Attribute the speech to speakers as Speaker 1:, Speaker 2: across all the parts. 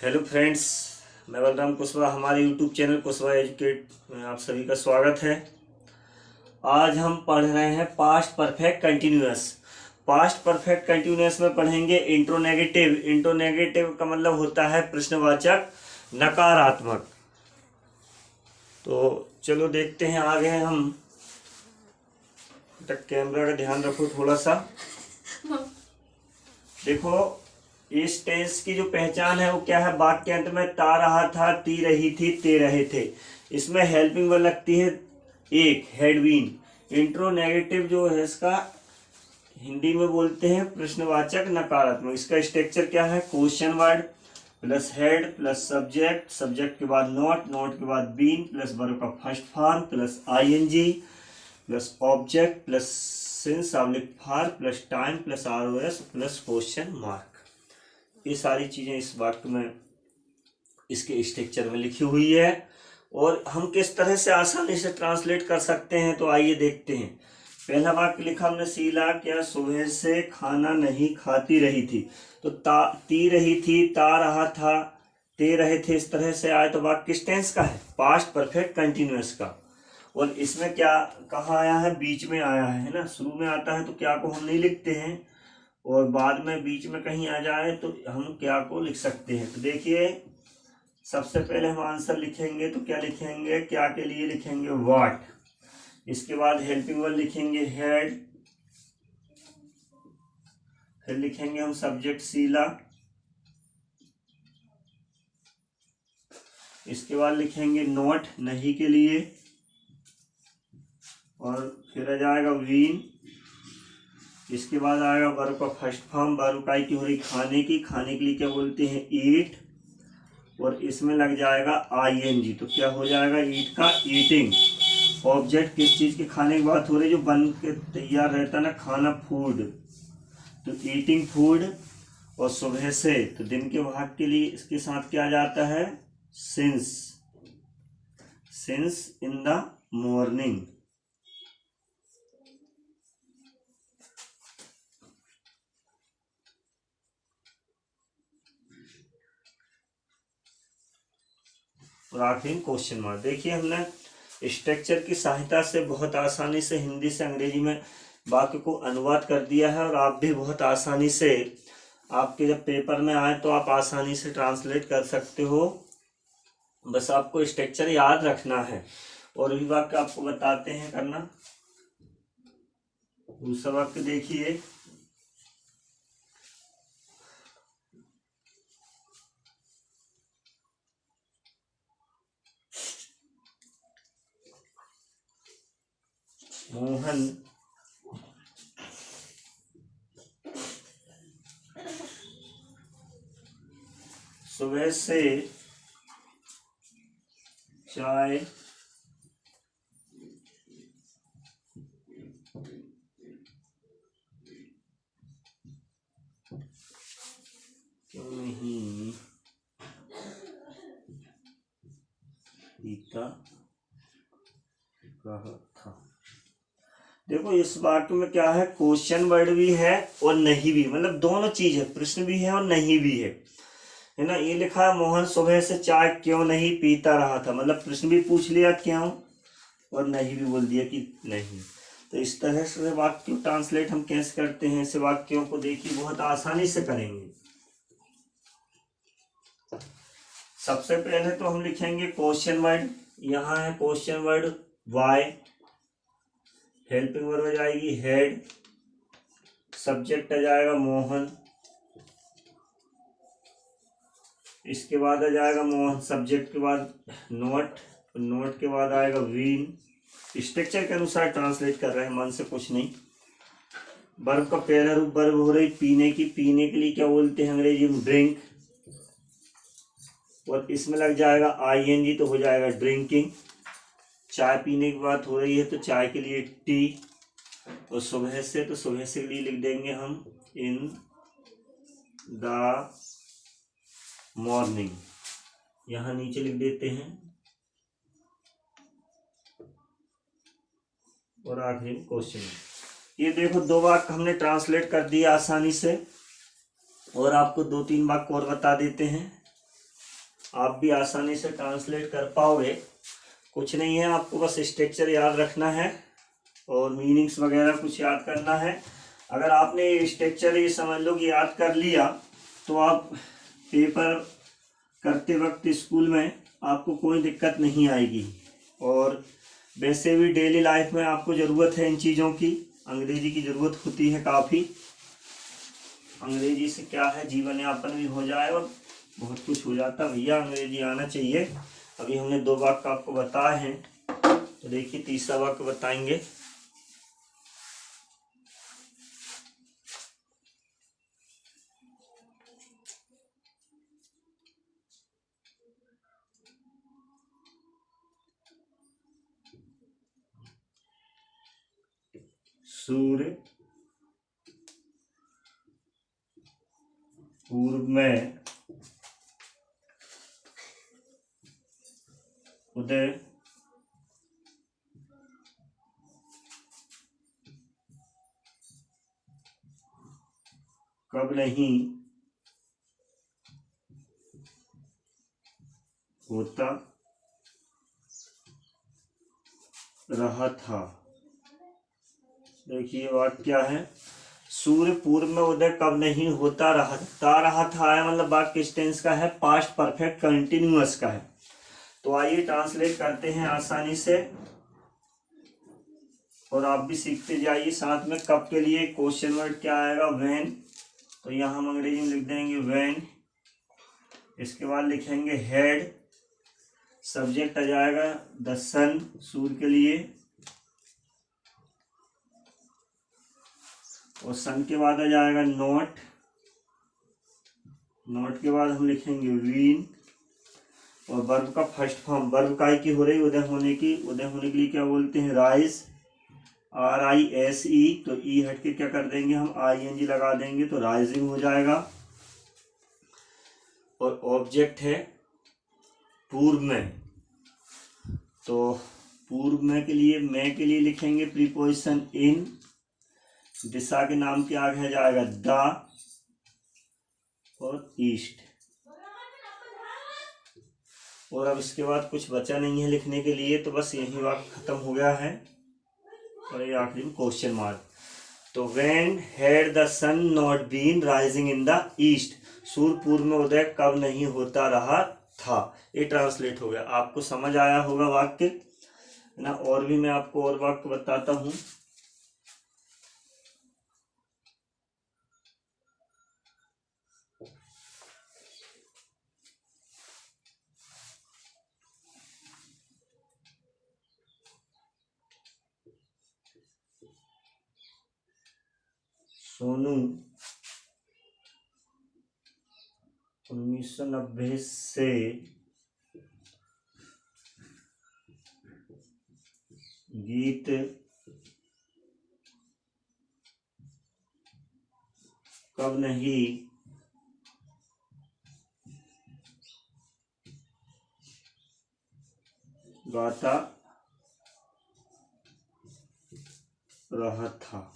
Speaker 1: Hello friends, मैं बलराम कुशवाहा। हमारे YouTube channel Kushwaha educate में आप सभी का स्वागत है। आज हम पढ़ रहे हैं past perfect continuous. Past perfect continuous में पढ़ेंगे इंट्रोनेगेटिव। इंट्रोनेगेटिव का मतलब होता है प्रश्नवाचक नकारात्मक। तो चलो देखते हैं आगे हम। तक कैमरा का ध्यान रखो थोड़ा सा। देखो, इस टेंस की जो पहचान है वो क्या है? वाक्य अंत में ता रहा था, ती रही थी, ते रहे थे। इसमें हेल्पिंग वर्ब लगती है एक, हैड बीन। इंट्रोनेगेटिव जो है इसका हिंदी में बोलते हैं प्रश्नवाचक नकारात्मक। इसका स्ट्रक्चर क्या है? Question word plus head plus subject, subject के बाद नॉट, नॉट के बाद बीन प्लस वर्ब का first form plus ING plus object plus since oblique for plus time plus ROS plus question mark. ये सारी चीजें इस वाक्य में, इसके स्ट्रक्चर में लिखी हुई है। और हम किस तरह से आसानी से ट्रांसलेट कर सकते हैं, तो आइए देखते हैं। पहला वाक्य लिखा हमने, शीला क्या सुबह से खाना नहीं खाती रही थी। तो ती रही थी, ता रहा था, ते रहे थे, इस तरह से आए तो वाक्य किस टेंस का है? पास्ट परफेक्ट कंटिन्यूअस का। और इसमें क्या कहाँ आया है? बीच में आया है ना। शुरू में आता है तो क्या को हम नहीं लिखते हैं, और बाद में बीच में कहीं आ जाए तो हम क्या को लिख सकते हैं। तो देखिए, सबसे पहले हम आंसर लिखेंगे तो क्या लिखेंगे? क्या के लिए लिखेंगे? व्हाट। इसके बाद हेल्पिंग वर्ब लिखेंगे हैड, फिर लिखेंगे हम सब्जेक्ट शीला, इसके बाद लिखेंगे नॉट नहीं के लिए, और फिर आ जाएगा वीन। इसके बाद आएगा वर्ब का फर्स्ट फॉर्म, वर्ब का की हो रही खाने की, खाने के लिए क्या बोलते हैं? ईट। और इसमें लग जाएगा आईएनजी, तो क्या हो जाएगा? ईट का ईटिंग। ऑब्जेक्ट किस चीज के खाने की बात हो रही है? जो बन के तैयार रहता है ना खाना, फूड, तो ईटिंग फूड। और सुबह से, तो दिन के भाग के लिए इसके साथ क्या जाता है? Since, since in the morning. और आखिर क्वेश्चन मार्क। देखिए, हमने स्ट्रक्चर की सहायता से बहुत आसानी से हिंदी से अंग्रेजी में वाक्य को अनुवाद कर दिया है। और आप भी बहुत आसानी से, आपके जब पेपर में आए तो आप आसानी से ट्रांसलेट कर सकते हो। बस आपको स्ट्रक्चर याद रखना है। और भी वाक्य आपको बताते हैं करना। दूसरा वाक्य देखिए, मोहन सुबह से चाय क्यों नहीं पीता रहा था। देखो, इस वाक्य में क्या है? क्वेश्चन वर्ड भी है और नहीं भी, मतलब दोनों चीज है। प्रश्न भी है और नहीं भी है ना। ये लिखा है मोहन सुबह से चाय क्यों नहीं पीता रहा था, मतलब प्रश्न भी पूछ लिया क्यों, और नहीं भी बोल दिया कि नहीं। तो इस तरह से वाक्य को ट्रांसलेट हम कैसे करते हैं? ऐसे वाक्यों को देखिए बहुत आसानी से करेंगे। सबसे पहले तो हम लिखेंगे क्वेश्चन वर्ड। यहाँ है question word why, helping verb आ जाएगी हेड, सब्जेक्ट आ जाएगा मोहन, इसके बाद आ जाएगा मोहन, सब्जेक्ट के बाद नोट, नोट के बाद आएगा वीन। स्ट्रक्चर के अनुसार ट्रांसलेट कर रहे हैं, मन से कुछ नहीं। वर्ब का पहला रूप वर्ब हो रही पीने की, पीने के लिए क्या बोलते हैं अंग्रेजी में? ड्रिंक। और इसमें लग जाएगा आईएनजी, तो हो जाएगा ड्रिंकिंग। चाय पीने की बात हो रही है तो चाय के लिए टी। और सुबह से, तो सुबह से के लिए लिख देंगे हम इन द मॉर्निंग, यहां नीचे लिख देते हैं। और आखिरी क्वेश्चन। ये देखो, दो वाक्य हमने ट्रांसलेट कर दिया आसानी से। और आपको दो तीन वाक्य और बता देते हैं। आप भी आसानी से ट्रांसलेट कर पाओगे। कुछ नहीं है, आपको बस स्ट्रक्चर याद रखना है और मीनिंग्स वगैरह कुछ याद करना है। अगर आपने स्ट्रक्चर ये समझ लो कि याद कर लिया तो आप पेपर करते वक्त स्कूल में आपको कोई दिक्कत नहीं आएगी। और वैसे भी डेली लाइफ में आपको ज़रूरत है इन चीज़ों की, अंग्रेजी की ज़रूरत होती है काफ़ी। अंग्रेजी से क्या है, जीवन यापन भी हो जाए और बहुत कुछ हो जाता। भैया अंग्रेजी आना चाहिए। अभी हमने 2 वाक्य आपको बताए हैं, तो देखिए तीसरा वाक्य बताएंगे। सूर्य पूर्व में उदय कब नहीं होता रहा था। देखिए वाक्य क्या है, सूर्य पूर्व में उदय कब नहीं होता रहा था है, मतलब वाक्य किस टेंस का है, पास्ट परफेक्ट कंटिन्यूअस का है। तो आइए ट्रांसलेट करते हैं आसानी से और आप भी सीखते जाइए साथ में। कब के लिए क्वेश्चन वर्ड क्या आएगा, व्हेन। तो यहाँ हम अंग्रेजी में लिख देंगे व्हेन। इसके बाद लिखेंगे हेड, सब्जेक्ट आ जाएगा द सन, सूर्य के लिए। और सन के बाद आ जाएगा नॉट, नॉट के बाद हम लिखेंगे वीन। और वर्ब का फर्स्ट फॉर्म, वर्ब काय की हो रही, उदय होने की, उदय होने के लिए क्या बोलते हैं, राइज, RISE। तो ई हट के क्या कर देंगे हम, ING लगा देंगे तो राइजिंग हो जाएगा। और ऑब्जेक्ट है पूर्व में, तो पूर्व में के लिए, मैं के लिए लिखेंगे प्रीपोजिशन इन। दिशा के नाम के आगे जाएगा द और ईस्ट। और अब इसके बाद कुछ बचा नहीं है लिखने के लिए, तो बस यही वाक्य खत्म हो गया है। और ये आखिरी में क्वेश्चन मार्क। तो when had the sun not been rising in the east, सूर्य पूर्व में उदय कब नहीं होता रहा था। ये ट्रांसलेट हो गया। आपको समझ आया होगा वाक्य ना। और भी मैं आपको और वाक्य बताता हूँ। सोनू 1990 से गीत कब नहीं गाता रहा था।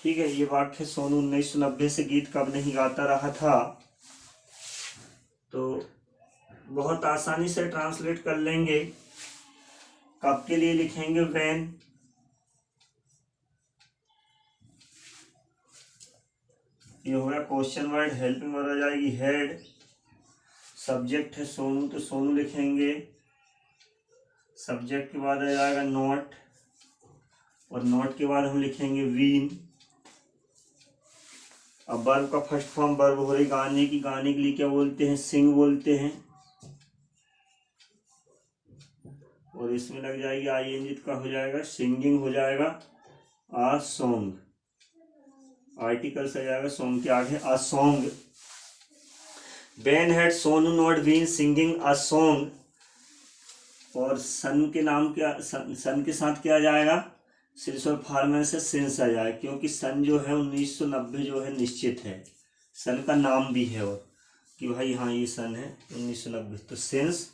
Speaker 1: ठीक है, ये वाक्य सोनू 1990 से गीत कब नहीं गाता रहा था। तो बहुत आसानी से ट्रांसलेट कर लेंगे। कब के लिए लिखेंगे व्हेन, ये हो गया क्वेश्चन वर्ड। हेल्पिंग वर्ड आ जाएगी हेड, सब्जेक्ट है सोनू तो सोनू लिखेंगे। सब्जेक्ट के बाद आ जाएगा नॉट, और नॉट के बाद हम लिखेंगे वीन। अब वर्ब का फर्स्ट फॉर्म वर्ब हो रही गाने की, गाने के लिए क्या बोलते हैं, सिंग बोलते हैं। और इसमें लग जाएगी ING का हो जाएगा सिंगिंग हो जाएगा आ सॉन्ग। आर्टिकल से जाएगा सॉन्ग के आगे a song. When had Sonu not been singing a song. और सन के नाम क्या, सन के साथ क्या आ जाएगा, सिंस और फार्मर से सिंस आ जाए, क्योंकि सन जो है 1990 जो है निश्चित है, सन का नाम भी है। और कि भाई हाँ ये सन है 1990, तो सिंस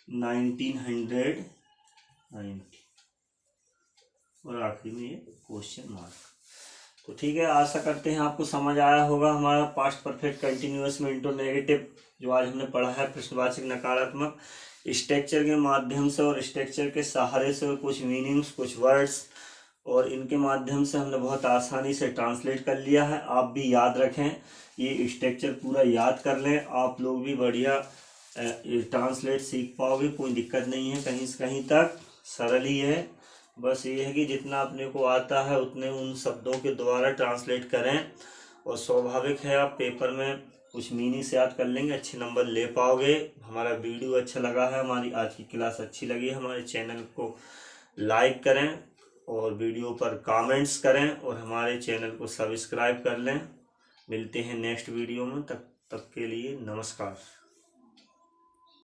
Speaker 1: 1990। और आखिरी में ये क्वेश्चन मार्क। तो ठीक है, आशा करते हैं आपको समझ आया होगा हमारा पास्ट परफेक्ट कंटिन्यूअस में इंट्रोनेगेटिव जो आज हमने पढ़ा है, प्रश्नवाचक नकारात्मक, स्ट्रक्चर के माध्यम से और स्ट्रक्चर के सहारे से कुछ मीनिंग्स, कुछ वर्ड्स और इनके माध्यम से हमने बहुत आसानी से ट्रांसलेट कर लिया है। आप भी याद रखें, ये स्ट्रक्चर पूरा याद कर लें, आप लोग भी बढ़िया ट्रांसलेट सीख पाओगे, कोई दिक्कत नहीं है कहीं से कहीं तक, सरल ही है। बस ये है कि जितना अपने को आता है उतने उन शब्दों के द्वारा ट्रांसलेट करें, और स्वाभाविक है आप पेपर में कुछ मीनिंग से याद कर लेंगे, अच्छे नंबर ले पाओगे। हमारा वीडियो अच्छा लगा है, हमारी आज की क्लास अच्छी लगी है, हमारे चैनल को लाइक करें और वीडियो पर कमेंट्स करें और हमारे चैनल को सब्सक्राइब कर लें। मिलते हैं नेक्स्ट वीडियो में, तब तक के लिए नमस्कार।